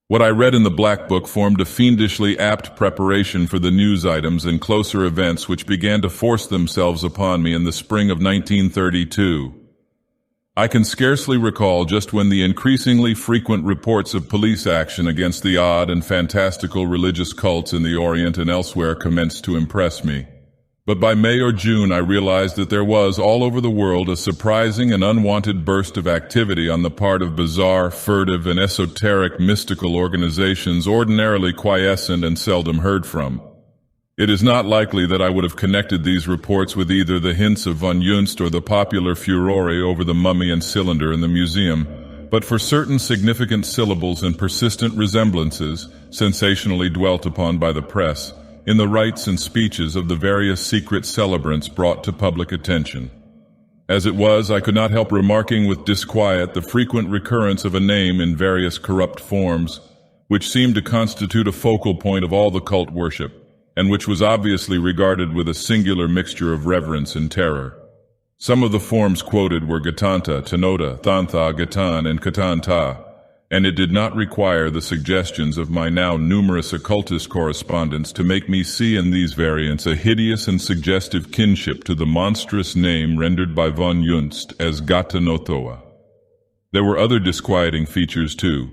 What I read in the Black Book formed a fiendishly apt preparation for the news items and closer events which began to force themselves upon me in the spring of 1932. I can scarcely recall just when the increasingly frequent reports of police action against the odd and fantastical religious cults in the Orient and elsewhere commenced to impress me. But by May or June I realized that there was, all over the world, a surprising and unwanted burst of activity on the part of bizarre, furtive, and esoteric mystical organizations ordinarily quiescent and seldom heard from. It is not likely that I would have connected these reports with either the hints of von Junst or the popular furore over the mummy and cylinder in the museum, but for certain significant syllables and persistent resemblances, sensationally dwelt upon by the press, in the rites and speeches of the various secret celebrants brought to public attention. As it was, I could not help remarking with disquiet the frequent recurrence of a name in various corrupt forms, which seemed to constitute a focal point of all the cult worship, and which was obviously regarded with a singular mixture of reverence and terror. Some of the forms quoted were Gatanta, Tanota, Thantha, Gatan, and Katanta, and it did not require the suggestions of my now numerous occultist correspondents to make me see in these variants a hideous and suggestive kinship to the monstrous name rendered by von Junst as Gatanothoa. There were other disquieting features too.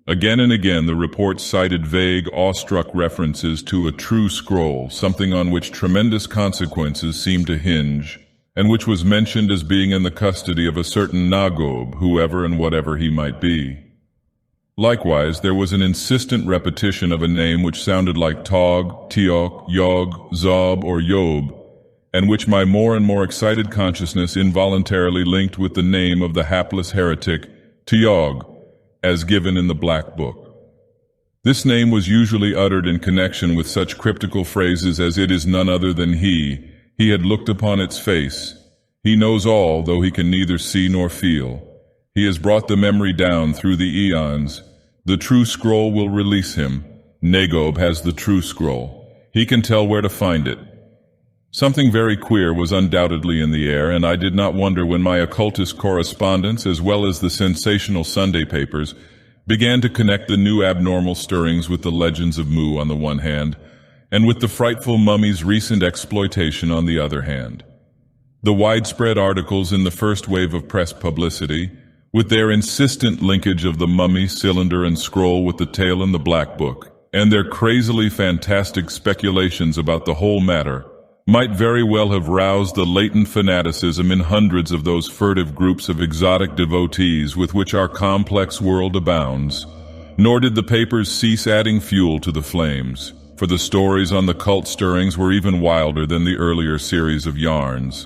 Again and again the reports cited vague, awestruck references to a true scroll, something on which tremendous consequences seemed to hinge, and which was mentioned as being in the custody of a certain Nagob, whoever and whatever he might be. Likewise, there was an insistent repetition of a name which sounded like Tog, Tiok, Yog, Zob, or Yob, and which my more and more excited consciousness involuntarily linked with the name of the hapless heretic, Tiog, as given in the Black Book. This name was usually uttered in connection with such cryptical phrases as "it is none other than he had looked upon its face, he knows all though he can neither see nor feel, he has brought the memory down through the Aeons, the true scroll will release him, Nagob has the true scroll, he can tell where to find it." Something very queer was undoubtedly in the air, and I did not wonder when my occultist correspondents, as well as the sensational Sunday papers, began to connect the new abnormal stirrings with the legends of Mu on the one hand, and with the frightful mummy's recent exploitation on the other hand. The widespread articles in the first wave of press publicity, with their insistent linkage of the mummy, cylinder, and scroll with the tale in the Black Book, and their crazily fantastic speculations about the whole matter, might very well have roused the latent fanaticism in hundreds of those furtive groups of exotic devotees with which our complex world abounds. Nor did the papers cease adding fuel to the flames, for the stories on the cult stirrings were even wilder than the earlier series of yarns.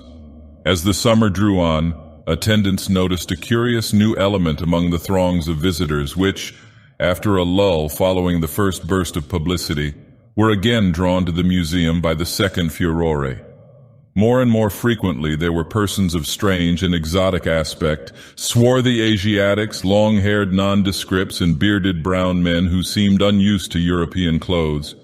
As the summer drew on, attendants noticed a curious new element among the throngs of visitors which, after a lull following the first burst of publicity, were again drawn to the museum by the second furore. More and more frequently there were persons of strange and exotic aspect, swarthy Asiatics, long-haired nondescripts, and bearded brown men who seemed unused to European clothes,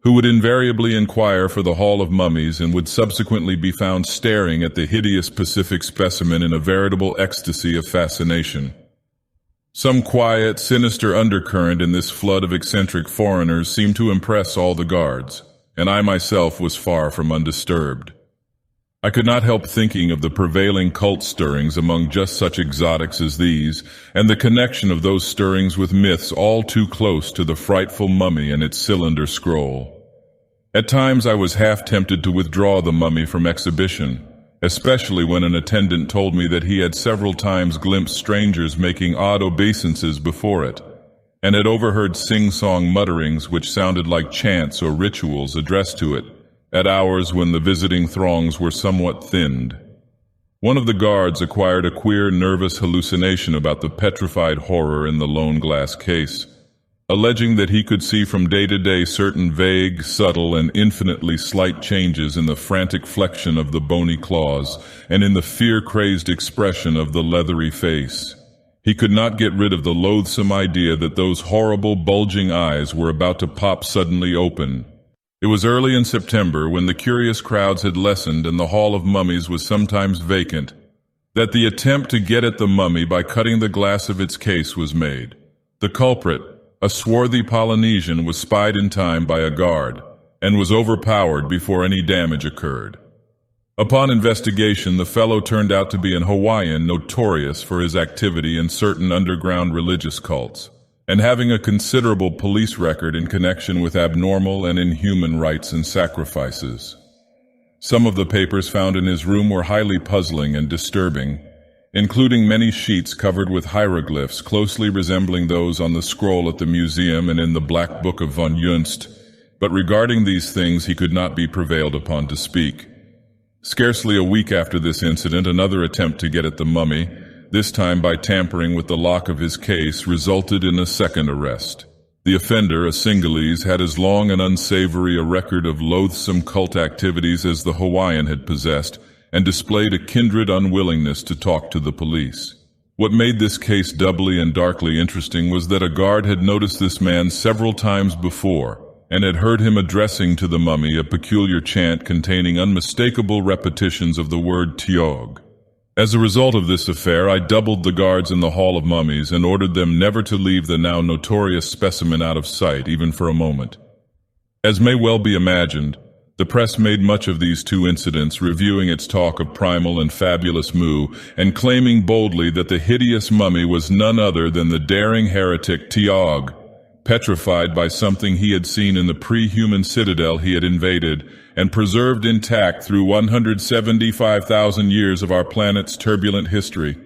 who would invariably inquire for the Hall of Mummies and would subsequently be found staring at the hideous Pacific specimen in a veritable ecstasy of fascination. Some quiet, sinister undercurrent in this flood of eccentric foreigners seemed to impress all the guards, and I myself was far from undisturbed. I could not help thinking of the prevailing cult stirrings among just such exotics as these, and the connection of those stirrings with myths all too close to the frightful mummy and its cylinder scroll. At times I was half tempted to withdraw the mummy from exhibition, especially when an attendant told me that he had several times glimpsed strangers making odd obeisances before it, and had overheard sing-song mutterings which sounded like chants or rituals addressed to it, at hours when the visiting throngs were somewhat thinned. One of the guards acquired a queer, nervous hallucination about the petrified horror in the lone glass case, alleging that he could see from day to day certain vague, subtle, and infinitely slight changes in the frantic flexion of the bony claws and in the fear-crazed expression of the leathery face. He could not get rid of the loathsome idea that those horrible, bulging eyes were about to pop suddenly open. It was early in September, when the curious crowds had lessened and the Hall of Mummies was sometimes vacant, that the attempt to get at the mummy by cutting the glass of its case was made. The culprit, A swarthy Polynesian was spied in time by a guard, and was overpowered before any damage occurred. Upon investigation, the fellow turned out to be an Hawaiian notorious for his activity in certain underground religious cults, and having a considerable police record in connection with abnormal and inhuman rites and sacrifices. Some of the papers found in his room were highly puzzling and disturbing, including many sheets covered with hieroglyphs closely resembling those on the scroll at the museum and in the Black Book of von Junst, but regarding these things he could not be prevailed upon to speak. Scarcely a week after this incident, another attempt to get at the mummy, this time by tampering with the lock of his case, resulted in a second arrest. The offender, a Singalese, had as long and unsavory a record of loathsome cult activities as the Hawaiian had possessed, and displayed a kindred unwillingness to talk to the police. What made this case doubly and darkly interesting was that a guard had noticed this man several times before, and had heard him addressing to the mummy a peculiar chant containing unmistakable repetitions of the word Tiog. As a result of this affair, I doubled the guards in the Hall of Mummies and ordered them never to leave the now notorious specimen out of sight, even for a moment. As may well be imagined, the press made much of these two incidents, reviewing its talk of primal and fabulous Mu, and claiming boldly that the hideous mummy was none other than the daring heretic Tiog, petrified by something he had seen in the pre-human citadel he had invaded, and preserved intact through 175,000 years of our planet's turbulent history,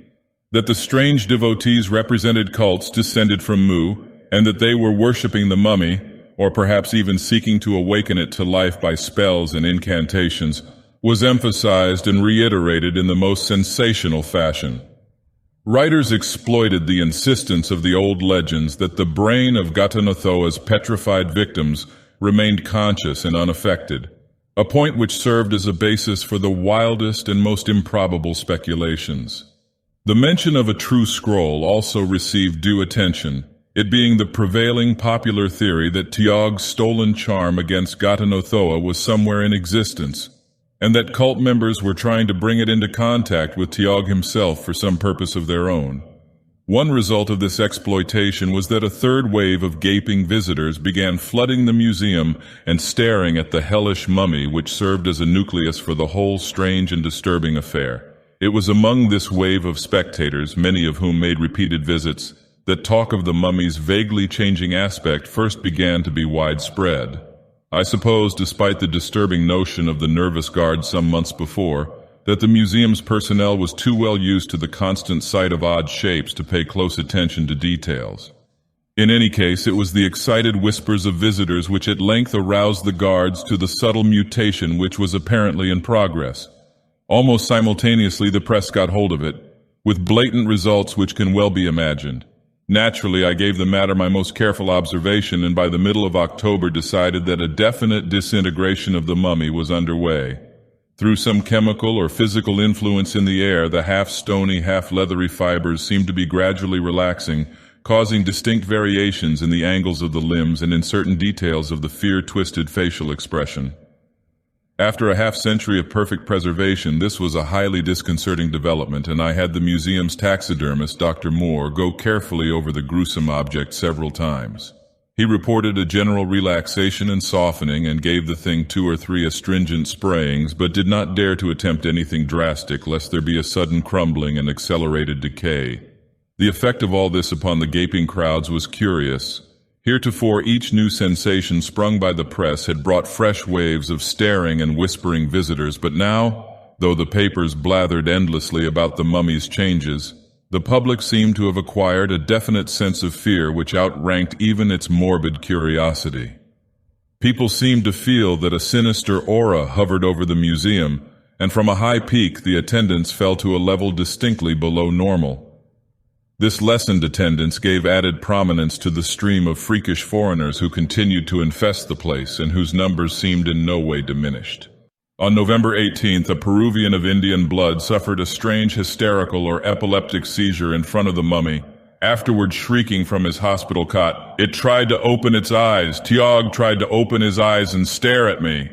that the strange devotees represented cults descended from Mu, and that they were worshipping the mummy, or perhaps even seeking to awaken it to life by spells and incantations, was emphasized and reiterated in the most sensational fashion. Writers exploited the insistence of the old legends that the brain of Gatanothoa's petrified victims remained conscious and unaffected, a point which served as a basis for the wildest and most improbable speculations. The mention of a true scroll also received due attention, it being the prevailing popular theory that Tiog's stolen charm against Gatanothoa was somewhere in existence, and that cult members were trying to bring it into contact with Tiog himself for some purpose of their own. One result of this exploitation was that a third wave of gaping visitors began flooding the museum and staring at the hellish mummy which served as a nucleus for the whole strange and disturbing affair. It was among this wave of spectators, many of whom made repeated visits, that talk of the mummy's vaguely changing aspect first began to be widespread. I suppose, despite the disturbing notion of the nervous guard some months before, that the museum's personnel was too well used to the constant sight of odd shapes to pay close attention to details. In any case, it was the excited whispers of visitors which at length aroused the guards to the subtle mutation which was apparently in progress. Almost simultaneously, the press got hold of it, with blatant results which can well be imagined. Naturally, I gave the matter my most careful observation, and by the middle of October decided that a definite disintegration of the mummy was underway. Through some chemical or physical influence in the air, the half-stony, half-leathery fibers seemed to be gradually relaxing, causing distinct variations in the angles of the limbs and in certain details of the fear-twisted facial expression. After a half-century of perfect preservation, this was a highly disconcerting development, and I had the museum's taxidermist, Dr. Moore, go carefully over the gruesome object several times. He reported a general relaxation and softening and gave the thing 2 or 3 astringent sprayings, but did not dare to attempt anything drastic lest there be a sudden crumbling and accelerated decay. The effect of all this upon the gaping crowds was curious. Heretofore, each new sensation sprung by the press had brought fresh waves of staring and whispering visitors, but now, though the papers blathered endlessly about the mummy's changes, the public seemed to have acquired a definite sense of fear which outranked even its morbid curiosity. People seemed to feel that a sinister aura hovered over the museum, and from a high peak the attendance fell to a level distinctly below normal. This lessened attendance gave added prominence to the stream of freakish foreigners who continued to infest the place and whose numbers seemed in no way diminished. On November 18th, a Peruvian of Indian blood suffered a strange hysterical or epileptic seizure in front of the mummy, afterward shrieking from his hospital cot, "It tried to open its eyes. Tiog tried to open his eyes and stare at me."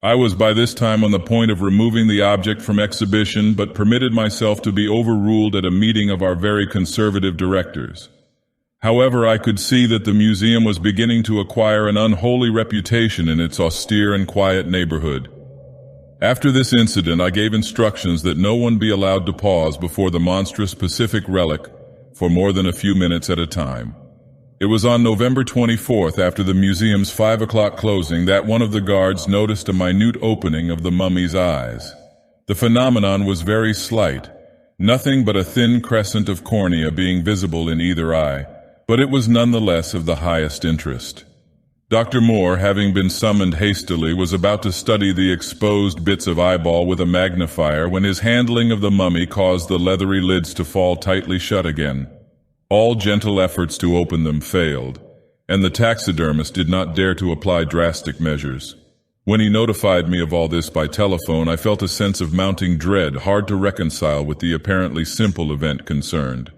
I was by this time on the point of removing the object from exhibition, but permitted myself to be overruled at a meeting of our very conservative directors. However, I could see that the museum was beginning to acquire an unholy reputation in its austere and quiet neighborhood. After this incident, I gave instructions that no one be allowed to pause before the monstrous Pacific relic for more than a few minutes at a time. It was on November 24th, after the museum's 5 o'clock closing, that one of the guards noticed a minute opening of the mummy's eyes. The phenomenon was very slight, nothing but a thin crescent of cornea being visible in either eye, but it was nonetheless of the highest interest. Dr. Moore, having been summoned hastily, was about to study the exposed bits of eyeball with a magnifier when his handling of the mummy caused the leathery lids to fall tightly shut again. All gentle efforts to open them failed, and the taxidermist did not dare to apply drastic measures. When he notified me of all this by telephone, I felt a sense of mounting dread hard to reconcile with the apparently simple event concerned.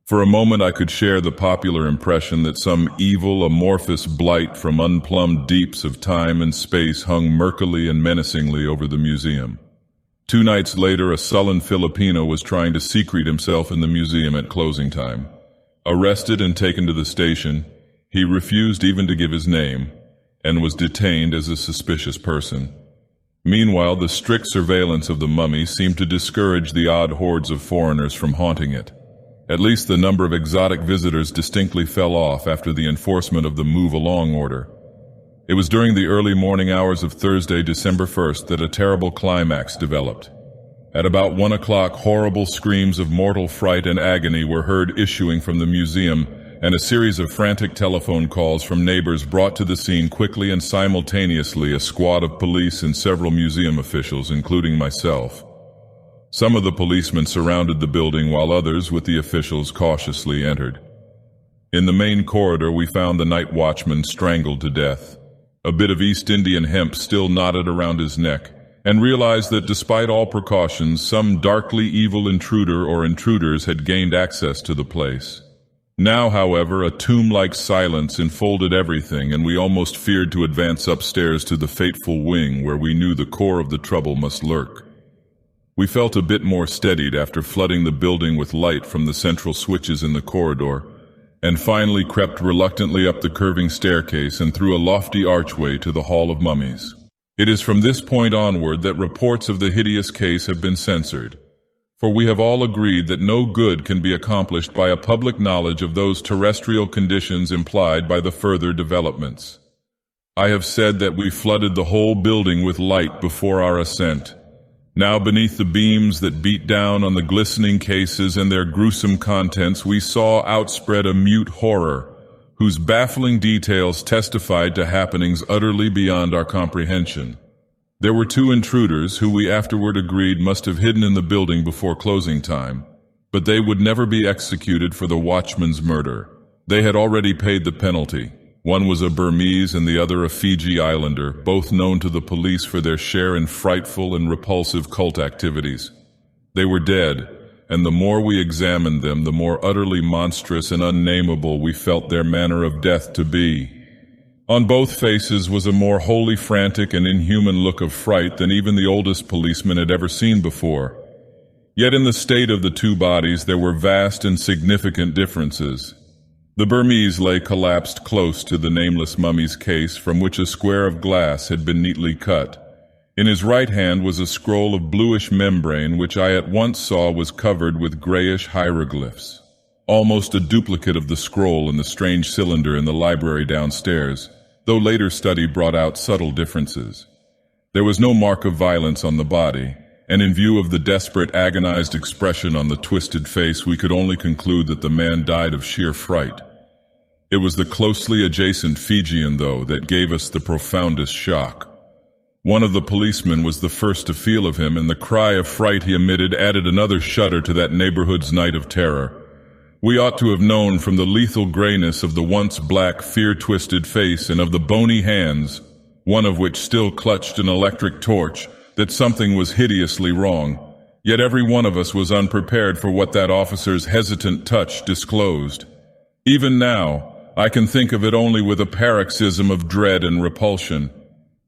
For a moment I could share the popular impression that some evil, amorphous blight from unplumbed deeps of time and space hung murkily and menacingly over the museum. 2 nights later, a sullen Filipino was trying to secrete himself in the museum at closing time. Arrested and taken to the station, he refused even to give his name, and was detained as a suspicious person. Meanwhile, the strict surveillance of the mummy seemed to discourage the odd hordes of foreigners from haunting it. At least the number of exotic visitors distinctly fell off after the enforcement of the move-along order. It was during the early morning hours of Thursday, December 1st, that a terrible climax developed. At about 1 o'clock, horrible screams of mortal fright and agony were heard issuing from the museum, and a series of frantic telephone calls from neighbors brought to the scene quickly and simultaneously a squad of police and several museum officials, including myself. Some of the policemen surrounded the building while others, with the officials, cautiously entered. In the main corridor we found the night watchman strangled to death. A bit of East Indian hemp still knotted around his neck, and realized that despite all precautions, some darkly evil intruder or intruders had gained access to the place. Now, however, a tomb-like silence enfolded everything, and we almost feared to advance upstairs to the fateful wing where we knew the core of the trouble must lurk. We felt a bit more steadied after flooding the building with light from the central switches in the corridor, and finally crept reluctantly up the curving staircase and through a lofty archway to the Hall of Mummies. It is from this point onward that reports of the hideous case have been censored, for we have all agreed that no good can be accomplished by a public knowledge of those terrestrial conditions implied by the further developments. I have said that we flooded the whole building with light before our ascent. Now, beneath the beams that beat down on the glistening cases and their gruesome contents, we saw outspread a mute horror, whose baffling details testified to happenings utterly beyond our comprehension. There were 2 intruders who we afterward agreed must have hidden in the building before closing time, but they would never be executed for the watchman's murder. They had already paid the penalty. One was a Burmese and the other a Fiji islander, both known to the police for their share in frightful and repulsive cult activities. They were dead, and the more we examined them, the more utterly monstrous and unnameable we felt their manner of death to be. On both faces was a more wholly frantic and inhuman look of fright than even the oldest policeman had ever seen before. Yet in the state of the 2 bodies there were vast and significant differences. The Burmese lay collapsed close to the nameless mummy's case, from which a square of glass had been neatly cut. In his right hand was a scroll of bluish membrane which I at once saw was covered with grayish hieroglyphs, almost a duplicate of the scroll in the strange cylinder in the library downstairs, though later study brought out subtle differences. There was no mark of violence on the body, and in view of the desperate, agonized expression on the twisted face, we could only conclude that the man died of sheer fright. It was the closely adjacent Fijian, though, that gave us the profoundest shock. One of the policemen was the first to feel of him, and the cry of fright he emitted added another shudder to that neighborhood's night of terror. We ought to have known from the lethal grayness of the once black, fear-twisted face and of the bony hands, one of which still clutched an electric torch, that something was hideously wrong. Yet every one of us was unprepared for what that officer's hesitant touch disclosed. Even now, I can think of it only with a paroxysm of dread and repulsion.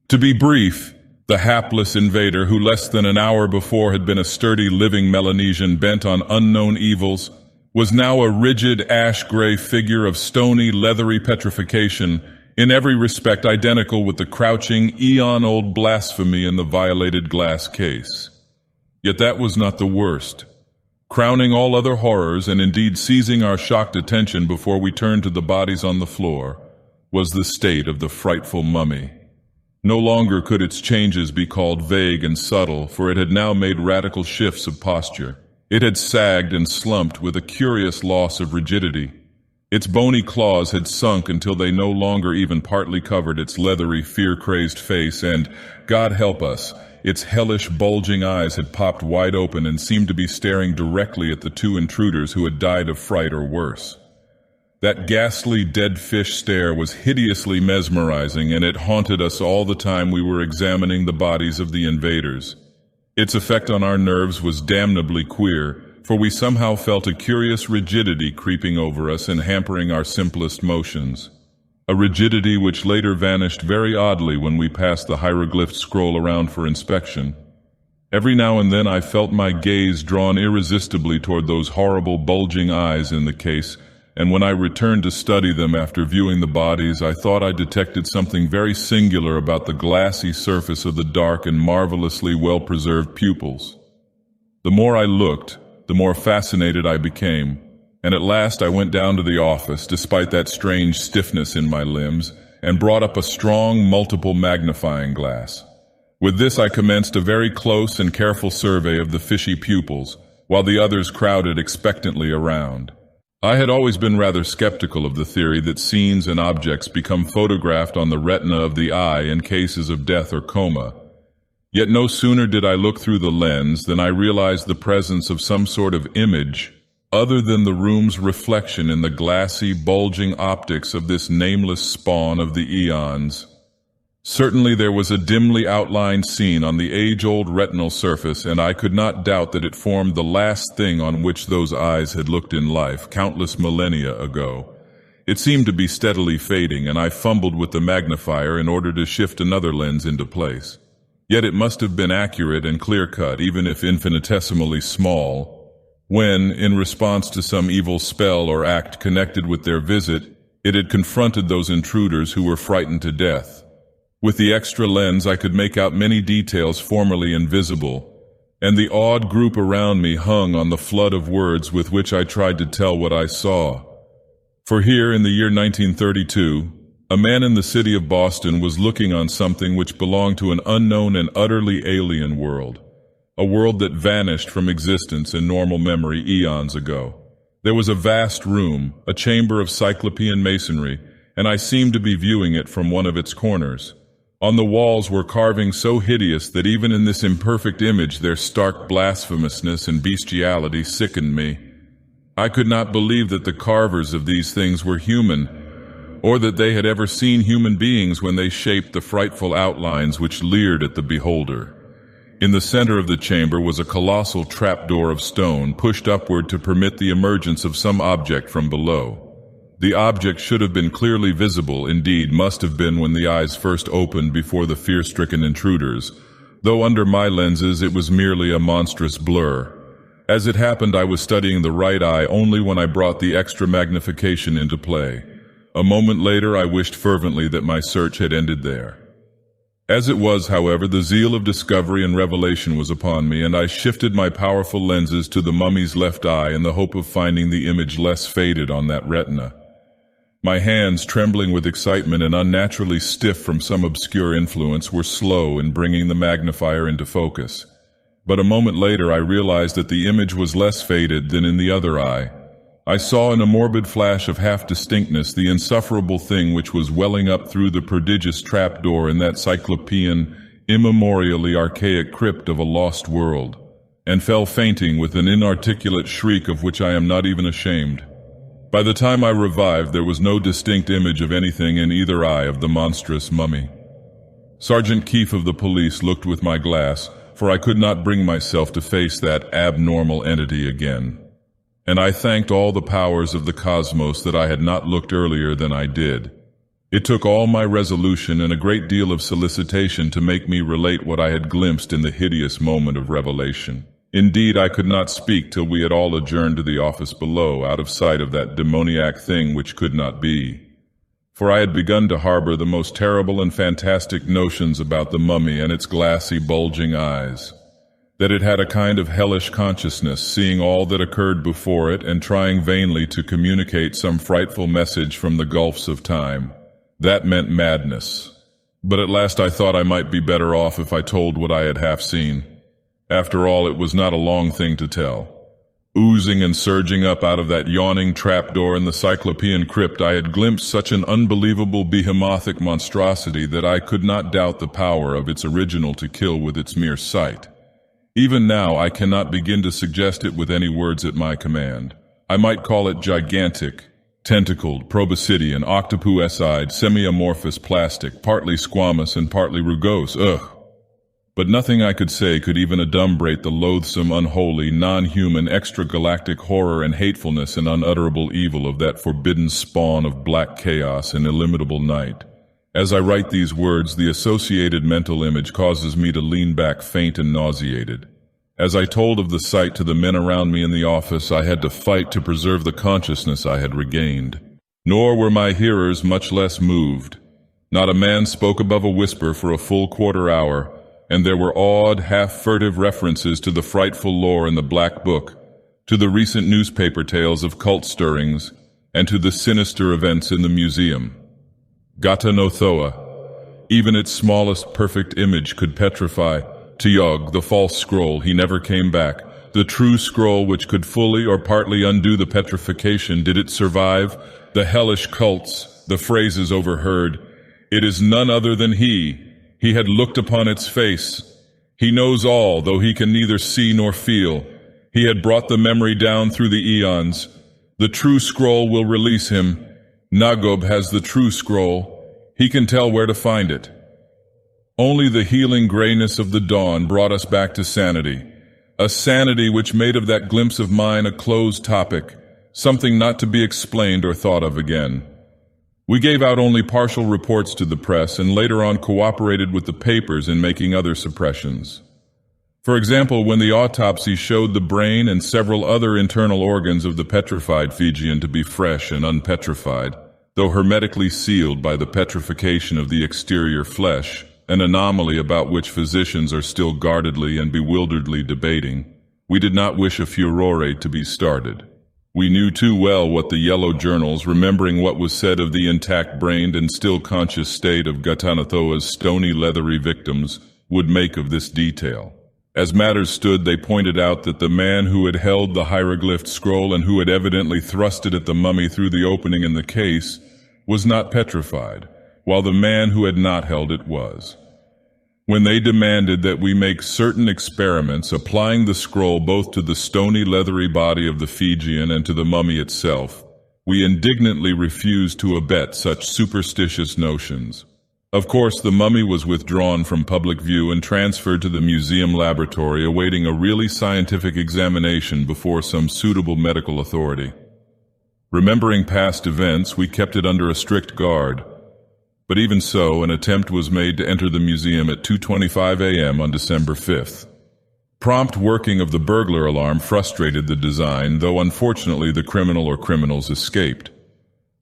To be brief, the hapless invader who less than an hour before had been a sturdy living Melanesian bent on unknown evils, was now a rigid ash-gray figure of stony, leathery petrification, in every respect identical with the crouching, eon-old blasphemy in the violated glass case. Yet that was not the worst. Crowning all other horrors, and indeed seizing our shocked attention before we turned to the bodies on the floor, was the state of the frightful mummy. No longer could its changes be called vague and subtle, for it had now made radical shifts of posture. It had sagged and slumped with a curious loss of rigidity. Its bony claws had sunk until they no longer even partly covered its leathery, fear-crazed face, and, God help us, its hellish, bulging eyes had popped wide open and seemed to be staring directly at the two intruders who had died of fright or worse. That ghastly dead fish stare was hideously mesmerizing, and it haunted us all the time we were examining the bodies of the invaders. Its effect on our nerves was damnably queer, for we somehow felt a curious rigidity creeping over us and hampering our simplest motions. A rigidity which later vanished very oddly when we passed the hieroglyph scroll around for inspection. Every now and then I felt my gaze drawn irresistibly toward those horrible bulging eyes in the case, and when I returned to study them after viewing the bodies, I thought I detected something very singular about the glassy surface of the dark and marvelously well-preserved pupils. The more I looked, the more fascinated I became, and at last I went down to the office, despite that strange stiffness in my limbs, and brought up a strong multiple magnifying glass. With this I commenced a very close and careful survey of the fishy pupils, while the others crowded expectantly around. I had always been rather skeptical of the theory that scenes and objects become photographed on the retina of the eye in cases of death or coma. Yet no sooner did I look through the lens than I realized the presence of some sort of image other than the room's reflection in the glassy, bulging optics of this nameless spawn of the Aeons. Certainly there was a dimly outlined scene on the age-old retinal surface, and I could not doubt that it formed the last thing on which those eyes had looked in life, countless millennia ago. It seemed to be steadily fading, and I fumbled with the magnifier in order to shift another lens into place. Yet it must have been accurate and clear-cut, even if infinitesimally small, when, in response to some evil spell or act connected with their visit, it had confronted those intruders who were frightened to death. With the extra lens I could make out many details formerly invisible, and the awed group around me hung on the flood of words with which I tried to tell what I saw. For here, in the year 1932, a man in the city of Boston was looking on something which belonged to an unknown and utterly alien world. A world that vanished from existence in normal memory eons ago. There was a vast room, a chamber of cyclopean masonry, and I seemed to be viewing it from one of its corners. On the walls were carvings so hideous that even in this imperfect image their stark blasphemousness and bestiality sickened me. I could not believe that the carvers of these things were human, or that they had ever seen human beings when they shaped the frightful outlines which leered at the beholder. In the center of the chamber was a colossal trapdoor of stone pushed upward to permit the emergence of some object from below. The object should have been clearly visible, indeed must have been when the eyes first opened before the fear-stricken intruders, though under my lenses it was merely a monstrous blur. As it happened, I was studying the right eye only when I brought the extra magnification into play. A moment later I wished fervently that my search had ended there. As it was, however, the zeal of discovery and revelation was upon me, and I shifted my powerful lenses to the mummy's left eye in the hope of finding the image less faded on that retina. My hands, trembling with excitement and unnaturally stiff from some obscure influence, were slow in bringing the magnifier into focus. But a moment later I realized that the image was less faded than in the other eye. I saw in a morbid flash of half-distinctness the insufferable thing which was welling up through the prodigious trapdoor in that cyclopean, immemorially archaic crypt of a lost world, and fell fainting with an inarticulate shriek of which I am not even ashamed. By the time I revived, there was no distinct image of anything in either eye of the monstrous mummy. Sergeant Keefe of the police looked with my glass, for I could not bring myself to face that abnormal entity again. And I thanked all the powers of the cosmos that I had not looked earlier than I did. It took all my resolution and a great deal of solicitation to make me relate what I had glimpsed in the hideous moment of revelation. Indeed, I could not speak till we had all adjourned to the office below, out of sight of that demoniac thing which could not be. For I had begun to harbor the most terrible and fantastic notions about the mummy and its glassy, bulging eyes. That it had a kind of hellish consciousness, seeing all that occurred before it and trying vainly to communicate some frightful message from the gulfs of time. That meant madness. But at last I thought I might be better off if I told what I had half seen. After all, it was not a long thing to tell. Oozing and surging up out of that yawning trapdoor in the Cyclopean crypt, I had glimpsed such an unbelievable behemothic monstrosity that I could not doubt the power of its original to kill with its mere sight. Even now I cannot begin to suggest it with any words at my command. I might call it gigantic, tentacled, proboscidean, octopus-eyed, semi-amorphous plastic, partly squamous and partly rugose, ugh! But nothing I could say could even adumbrate the loathsome, unholy, non-human, extragalactic horror and hatefulness and unutterable evil of that forbidden spawn of black chaos and illimitable night. As I write these words, the associated mental image causes me to lean back faint and nauseated. As I told of the sight to the men around me in the office, I had to fight to preserve the consciousness I had regained. Nor were my hearers much less moved. Not a man spoke above a whisper for a full quarter hour, and there were odd, half-furtive references to the frightful lore in the Black Book, to the recent newspaper tales of cult stirrings, and to the sinister events in the museum. Gata no Thoa, even its smallest perfect image could petrify. Tyog, the false scroll, he never came back. The true scroll which could fully or partly undo the petrification, did it survive? The hellish cults, the phrases overheard. It is none other than he. He had looked upon its face. He knows all, though he can neither see nor feel. He had brought the memory down through the Aeons. The true scroll will release him. Nagob has the true scroll. He can tell where to find it. Only the healing grayness of the dawn brought us back to sanity. A sanity which made of that glimpse of mine a closed topic, something not to be explained or thought of again. We gave out only partial reports to the press and later on cooperated with the papers in making other suppressions. For example, when the autopsy showed the brain and several other internal organs of the petrified Fijian to be fresh and unpetrified, though hermetically sealed by the petrification of the exterior flesh, an anomaly about which physicians are still guardedly and bewilderedly debating, we did not wish a furore to be started. We knew too well what the yellow journals, remembering what was said of the intact-brained and still conscious state of Gatanathoa's stony, leathery victims, would make of this detail. As matters stood, they pointed out that the man who had held the hieroglyphed scroll and who had evidently thrust it at the mummy through the opening in the case was not petrified, while the man who had not held it was. When they demanded that we make certain experiments applying the scroll both to the stony, leathery body of the Fijian and to the mummy itself, we indignantly refused to abet such superstitious notions. Of course, the mummy was withdrawn from public view and transferred to the museum laboratory, awaiting a really scientific examination before some suitable medical authority. Remembering past events, we kept it under a strict guard. But even so, an attempt was made to enter the museum at 2:25 a.m. on December 5th. Prompt working of the burglar alarm frustrated the design, though unfortunately the criminal or criminals escaped.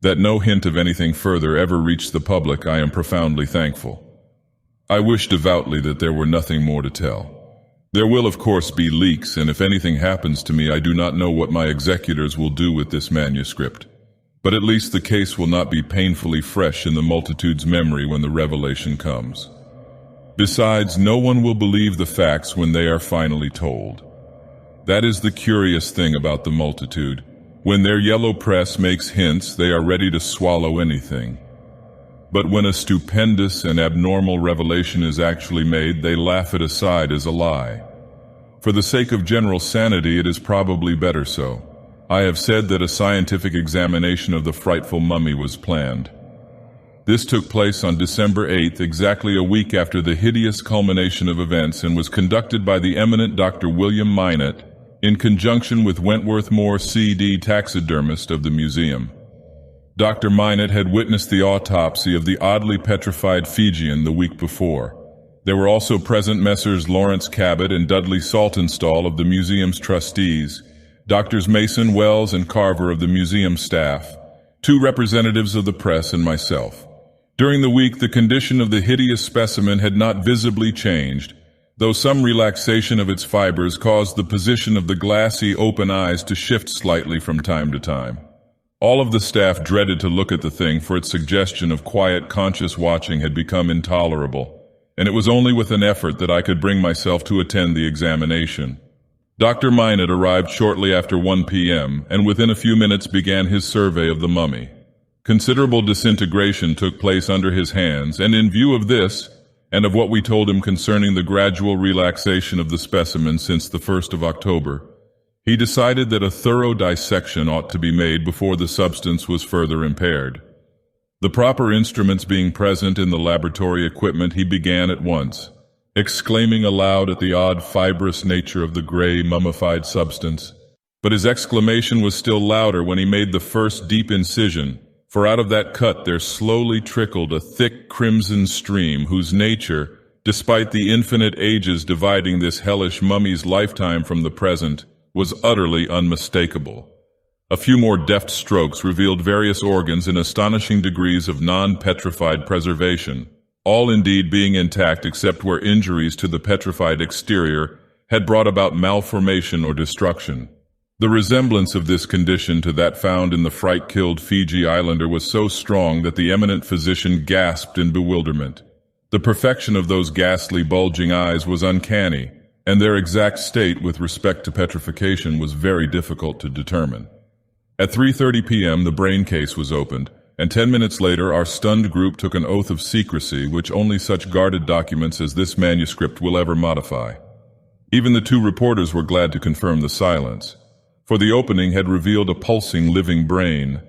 That no hint of anything further ever reached the public, I am profoundly thankful. I wish devoutly that there were nothing more to tell. There will of course be leaks, and if anything happens to me, I do not know what my executors will do with this manuscript. But at least the case will not be painfully fresh in the multitude's memory when the revelation comes. Besides, no one will believe the facts when they are finally told. That is the curious thing about the multitude. When their yellow press makes hints, they are ready to swallow anything. But when a stupendous and abnormal revelation is actually made, they laugh it aside as a lie. For the sake of general sanity, it is probably better so. I have said that a scientific examination of the frightful mummy was planned. This took place on December 8th, exactly a week after the hideous culmination of events, and was conducted by the eminent Dr. William Minot, in conjunction with Wentworth Moore, C.D., taxidermist of the museum. Dr. Minot had witnessed the autopsy of the oddly petrified Fijian the week before. There were also present Messrs. Lawrence Cabot and Dudley Saltonstall of the museum's trustees, Doctors Mason, Wells, and Carver of the museum staff, 2 representatives of the press, and myself. During the week, the condition of the hideous specimen had not visibly changed, though some relaxation of its fibers caused the position of the glassy, open eyes to shift slightly from time to time. All of the staff dreaded to look at the thing, for its suggestion of quiet, conscious watching had become intolerable, and it was only with an effort that I could bring myself to attend the examination. Dr. Minot arrived shortly after 1 p.m., and within a few minutes began his survey of the mummy. Considerable disintegration took place under his hands, and in view of this, and of what we told him concerning the gradual relaxation of the specimen since the 1st of October, he decided that a thorough dissection ought to be made before the substance was further impaired. The proper instruments being present in the laboratory equipment, he began at once, exclaiming aloud at the odd fibrous nature of the gray, mummified substance. But his exclamation was still louder when he made the first deep incision, for out of that cut there slowly trickled a thick crimson stream whose nature, despite the infinite ages dividing this hellish mummy's lifetime from the present, was utterly unmistakable. A few more deft strokes revealed various organs in astonishing degrees of non-petrified preservation, all indeed being intact except where injuries to the petrified exterior had brought about malformation or destruction. The resemblance of this condition to that found in the fright-killed Fiji Islander was so strong that the eminent physician gasped in bewilderment. The perfection of those ghastly, bulging eyes was uncanny, and their exact state with respect to petrification was very difficult to determine. At 3:30 p.m. the brain case was opened, and 10 minutes later our stunned group took an oath of secrecy which only such guarded documents as this manuscript will ever modify. Even the 2 reporters were glad to confirm the silence, for the opening had revealed a pulsing living brain,